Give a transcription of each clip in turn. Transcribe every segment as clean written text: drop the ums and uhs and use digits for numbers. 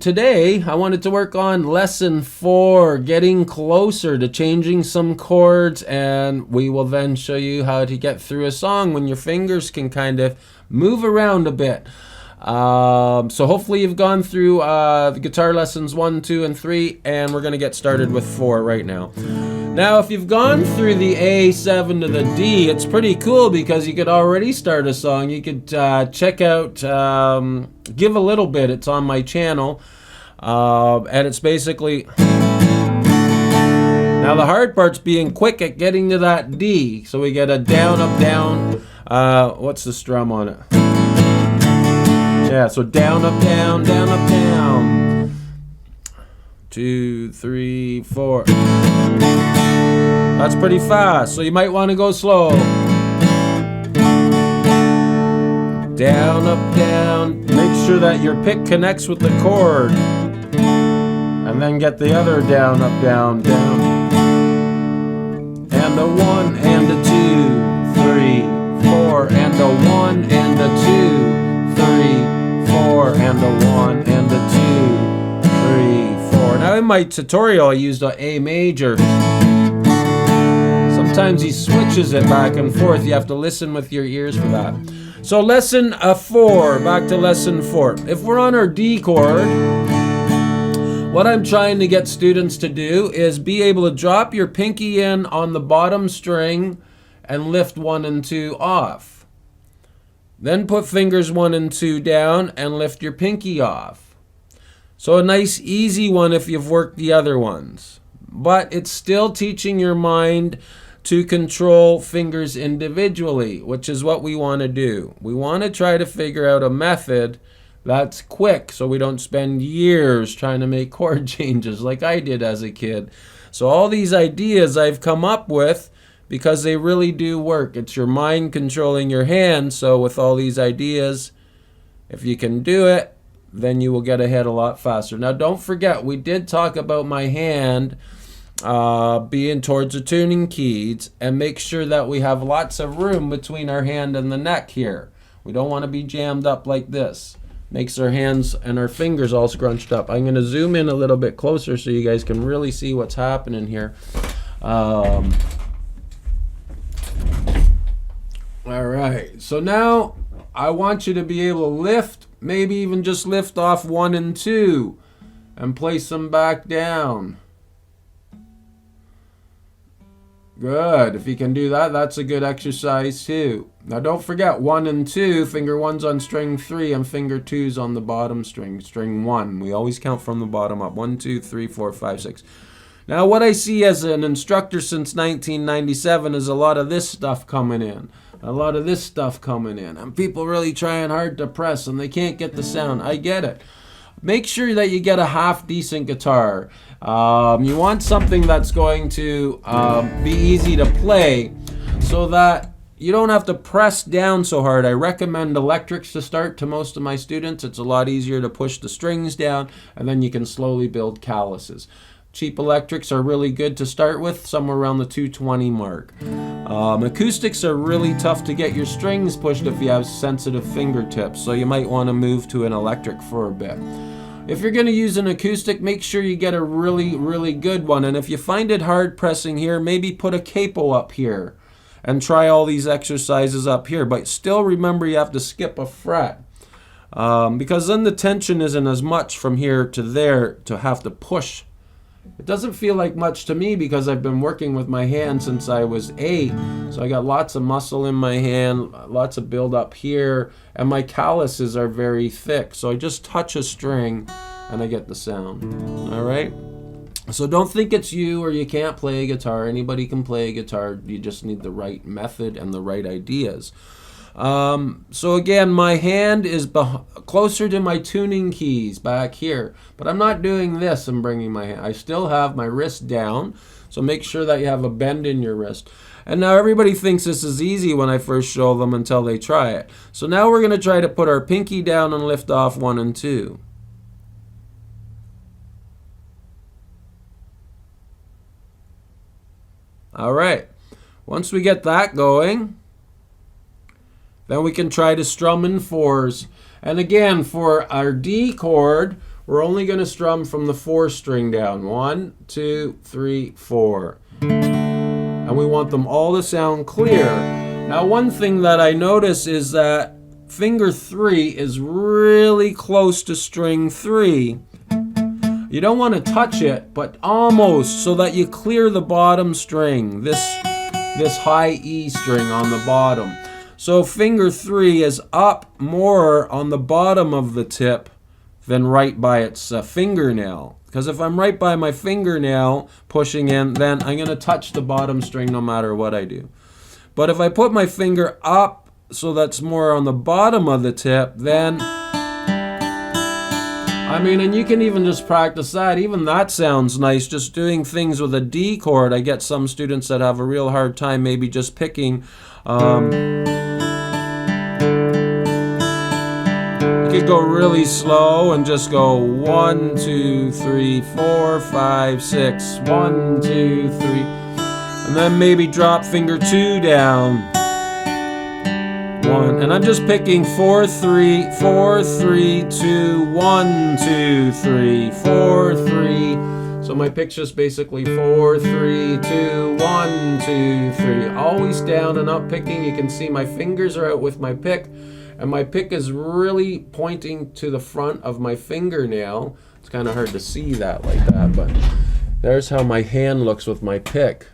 today I wanted to work on lesson 4, getting closer to changing some chords, and we will then show you how to get through a song when your fingers can kind of move around a bit. So hopefully you've gone through the guitar lessons 1, 2, and 3, and we're going to get started with 4 right now. Now, if you've gone through the A7 to the D, it's pretty cool because you could already start a song. You could check out Give a Little Bit. It's on my channel, and it's basically... Now the hard part's being quick at getting to that D. So we get a down, up, down. What's the strum on it? Yeah, so down, up, down, down, up, down. 2, 3, 4. That's pretty fast, so you might want to go slow. Down, up, down. Make sure that your pick connects with the chord. And then get the other down, up, down, down. And a 1, and a 2, 3, 4. And a 1, and a 2, 3, 4. And a 1, and a 2, 3, 4. Now in my tutorial I used an A major. Sometimes he switches it back and forth. You have to listen with your ears for that. So lesson 4, back to lesson 4. If we're on our D chord, what I'm trying to get students to do is be able to drop your pinky in on the bottom string and lift 1 and 2 off. Then put fingers 1 and 2 down and lift your pinky off. So a nice easy one if you've worked the other ones. But it's still teaching your mind to control fingers individually, which is what we want to do. We want to try to figure out a method that's quick so we don't spend years trying to make chord changes like I did as a kid. So all these ideas I've come up with because they really do work. It's your mind controlling your hand. So with all these ideas, if you can do it, then you will get ahead a lot faster. Now don't forget, we did talk about my hand being towards the tuning keys, and make sure that we have lots of room between our hand and the neck here. We don't want to be jammed up like this. Makes our hands and our fingers all scrunched up. I'm going to zoom in a little bit closer so you guys can really see what's happening here. All right, so now I want you to be able to lift, maybe even just lift off 1 and 2 and place them back down. Good. If you can do that, that's a good exercise too. Now don't forget 1 and 2, finger 1's on string 3 and finger 2's on the bottom string, string 1. We always count from the bottom up. 1, 2, 3, 4, 5, 6. Now what I see as an instructor since 1997 is a lot of this stuff coming in. A lot of this stuff coming in. And people really trying hard to press and they can't get the sound. I get it. Make sure that you get a half decent guitar. You want something that's going to be easy to play so that you don't have to press down so hard. I recommend electrics to start to most of my students. It's a lot easier to push the strings down and then you can slowly build calluses. Cheap electrics are really good to start with, somewhere around the 220 mark. Acoustics are really tough to get your strings pushed if you have sensitive fingertips, so you might want to move to an electric for a bit. If you're going to use an acoustic, make sure you get a really, really good one. And if you find it hard pressing here, maybe put a capo up here and try all these exercises up here. But still remember you have to skip a fret because then the tension isn't as much from here to there to have to push. It doesn't feel like much to me because I've been working with my hand since I was 8. So I got lots of muscle in my hand, lots of build up here, and my calluses are very thick. So I just touch a string and I get the sound. All right? So don't think it's you or you can't play a guitar. Anybody can play a guitar. You just need the right method and the right ideas. So again, my hand is closer to my tuning keys back here, but I'm not doing this and bringing my hand. I still have my wrist down, so make sure that you have a bend in your wrist. And now everybody thinks this is easy when I first show them until they try it. So now we're going to try to put our pinky down and lift off 1 and 2. All right, once we get that going, then we can try to strum in 4s. And again, for our D chord, we're only going to strum from the 4 string down. 1, 2, 3, 4. And we want them all to sound clear. Now, one thing that I notice is that finger 3 is really close to string 3. You don't want to touch it, but almost, so that you clear the bottom string, this high E string on the bottom. So finger 3 is up more on the bottom of the tip than right by its fingernail. Because if I'm right by my fingernail pushing in, then I'm going to touch the bottom string no matter what I do. But if I put my finger up so that's more on the bottom of the tip, then, I mean, and you can even just practice that. Even that sounds nice, just doing things with a D chord. I get some students that have a real hard time maybe just picking. You could go really slow and just go 1, 2, 3, 4, 5, 6. 1, 2, 3. And then maybe drop finger 2 down. 1. And I'm just picking 4, 3, 4, 3, 2, 1, 2, 3, 4, 3. So my pick's just basically 4, 3, 2, 1, 2, 3. Always down and up picking. You can see my fingers are out with my pick. And my pick is really pointing to the front of my fingernail. It's kind of hard to see that like that, but there's how my hand looks with my pick.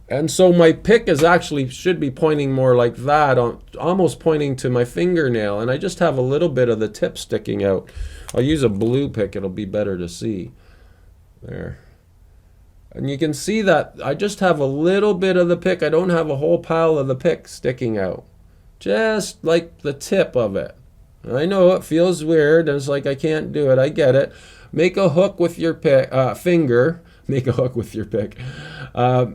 And so my pick is actually should be pointing more like that, almost pointing to my fingernail. And I just have a little bit of the tip sticking out. I'll use a blue pick, it'll be better to see. There. And you can see that I just have a little bit of the pick. I don't have a whole pile of the pick sticking out. Just like the tip of it. I know it feels weird, and it's like I can't do it. I get it. Make a hook with your finger. Make a hook with your pick.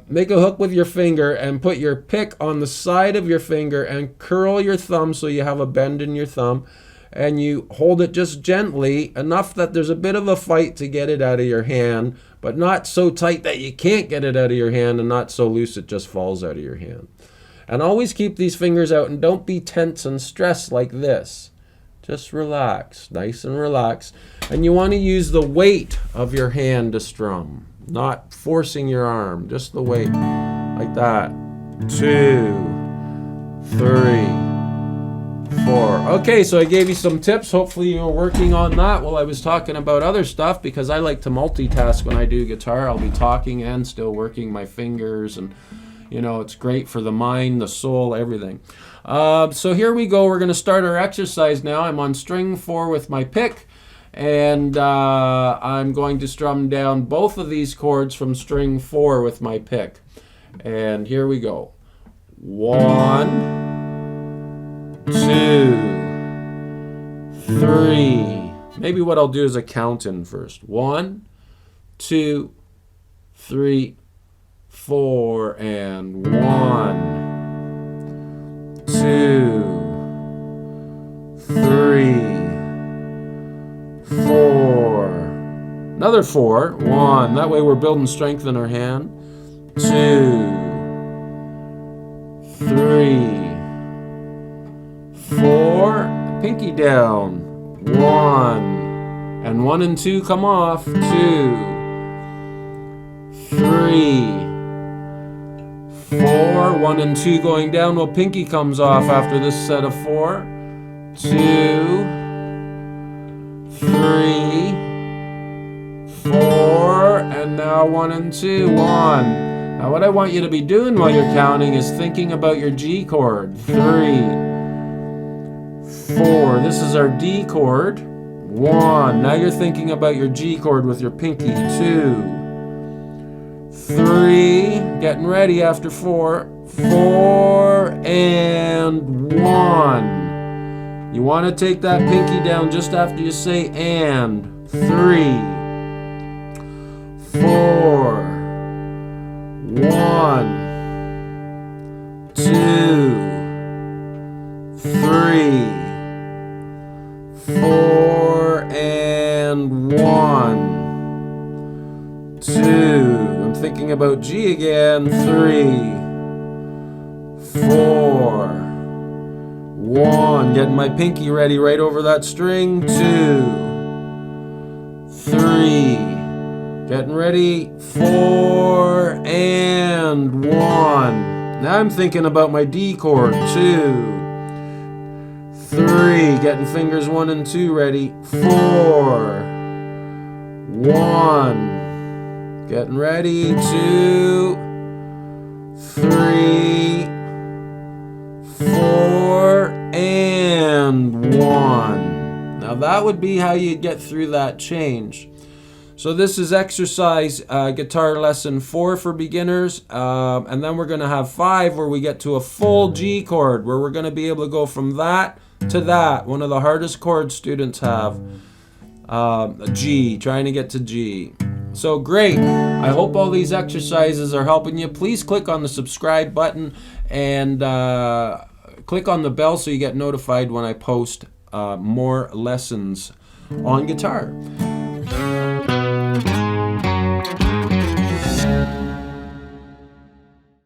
Make a hook with your finger and put your pick on the side of your finger and curl your thumb so you have a bend in your thumb. And you hold it just gently, enough that there's a bit of a fight to get it out of your hand, but not so tight that you can't get it out of your hand, and not so loose it just falls out of your hand. And always keep these fingers out, and don't be tense and stressed like this. Just relax, nice and relaxed. And you want to use the weight of your hand to strum, not forcing your arm, just the weight, like that. 2, 3, 4. Okay, so I gave you some tips. Hopefully you were working on that while I was talking about other stuff, because I like to multitask when I do guitar. I'll be talking and still working my fingers, and you know, it's great for the mind, the soul, everything. So here we go. We're going to start our exercise now. I'm on string 4 with my pick, and I'm going to strum down both of these chords from string 4 with my pick. And here we go. 1, 2, 3. Maybe what I'll do is a count in first. 1, 2, 3, 4, and 1, 2, 3, 4. Another 4. 1. That way we're building strength in our hand. 2, 3, 4, pinky down. 1, and 1 and 2 come off. 2, 3, 4, 1 and 2 going down. Well, pinky comes off after this set of 4. 2, 3, 4, and now 1 and 2. 1. Now what I want you to be doing while you're counting is thinking about your G chord. 3, 4. This is our D chord. 1. Now you're thinking about your G chord with your pinky. 2, 3. Getting ready after 4. 4 and 1. You want to take that pinky down just after you say and. 3, 4, 1, 2, 3, 4, and 1, 2. I'm thinking about G again. 3, 4, 1. 1. Getting my pinky ready right over that string. 2, 3. Getting ready. 4 and 1. Now I'm thinking about my D chord. 2, 3. Getting fingers 1 and 2 ready. 4, 1. Getting ready. 2, 3, 4, and 1. Now that would be how you get through that change. So this is exercise guitar lesson 4 for beginners, and then we're going to have 5 where we get to a full G chord, where we're going to be able to go from that to that. One of the hardest chords students have, G, trying to get to G. So great. I hope all these exercises are helping you. Please click on the subscribe button and click on the bell so you get notified when I post more lessons on guitar.